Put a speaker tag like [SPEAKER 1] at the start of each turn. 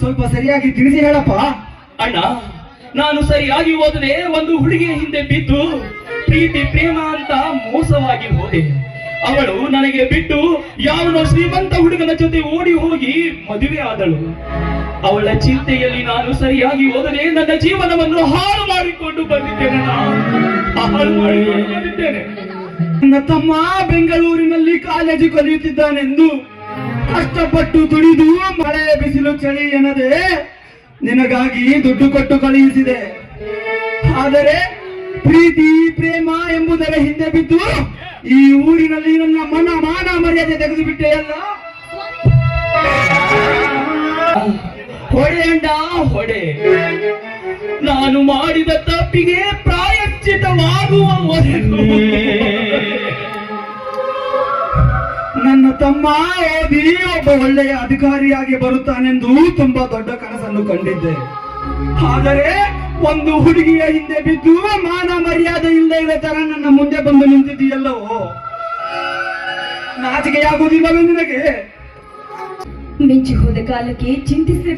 [SPEAKER 1] ಸ್ವಲ್ಪ ಸರಿಯಾಗಿ ತಿಳಿಸಿ ಹೇಳಪ್ಪ.
[SPEAKER 2] ಅಣ್ಣ, ನಾನು ಸರಿಯಾಗಿ ಓದದೆ ಒಂದು ಹುಡುಗಿಯ ಹಿಂದೆ ಬಿದ್ದು ಪ್ರೀತಿ ಪ್ರೇಮ ಅಂತ ಮೋಸವಾಗಿ ಹೋದೆ. ಅವಳು ನನಗೆ ಬಿಟ್ಟು ಯಾವನೋ ಶ್ರೀಮಂತ ಹುಡುಗನ ಜೊತೆ ಓಡಿ ಹೋಗಿ ಮದುವೆ ಆದಳು. ಅವಳ ಚಿಂತೆಯಲ್ಲಿ ನಾನು ಸರಿಯಾಗಿ ಓದದೆ ನನ್ನ ಜೀವನವನ್ನು ಹಾಳು ಮಾಡಿಕೊಂಡು ಬಂದಿದ್ದೇನೆ.
[SPEAKER 1] ನನ್ನ ತಮ್ಮ ಬೆಂಗಳೂರಿನಲ್ಲಿ ಕಾಲೇಜು ಕಲಿಯುತ್ತಿದ್ದಾನೆಂದು ಕಷ್ಟಪಟ್ಟು ದುಡಿದು ಮಳೆ ಬಿಸಿಲು ಚಳಿ ಎನ್ನದೆ ನಿನಗಾಗಿ ದುಡ್ಡು ಕೊಟ್ಟು ಕಳುಹಿಸಿದೆ. ಆದರೆ ಪ್ರೀತಿ ಪ್ರೇಮ ಎಂಬುದರ ಹಿಂದೆ ಬಿದ್ದು ಈ ಊರಿನಲ್ಲಿ ನನ್ನ ಮಾನ ಮರ್ಯಾದೆ ತೆಗೆದು ಬಿಟ್ಟೆಯಲ್ಲ.
[SPEAKER 2] ಹೊಡೆ ಅಂಡ ಹೊಡೆ. ನಾನು ಮಾಡಿದ ತಪ್ಪಿಗೆ ಪ್ರಾಯಶ್ಚಿತವಾಗುವವರೆಗೂ
[SPEAKER 1] ನನ್ನ ತಮ್ಮ ಓದಿ ಒಬ್ಬ ಒಳ್ಳೆಯ ಅಧಿಕಾರಿಯಾಗಿ ಬರುತ್ತಾನೆಂದು ತುಂಬಾ ದೊಡ್ಡ ಕನಸನ್ನು ಕಂಡಿದ್ದೆ. ಆದರೆ ಒಂದು ಹುಡುಗಿಯ ಹಿಂದೆ ಬಿದ್ದು ಮಾನ ಮರ್ಯಾದೆ ಇಲ್ಲದ ತರ ನನ್ನ ಮುಂದೆ ಬಂದು ನಿಂತಿದ್ದೀಯಲ್ಲವೋ, ನಾಚಿಕೆಯಾಗುವುದಿಲ್ಲವೇ ನಿನಗೆ?
[SPEAKER 3] ಮಿಂಚಿ ಹೋದ ಕಾಲಕ್ಕೆ ಚಿಂತಿಸಲೇ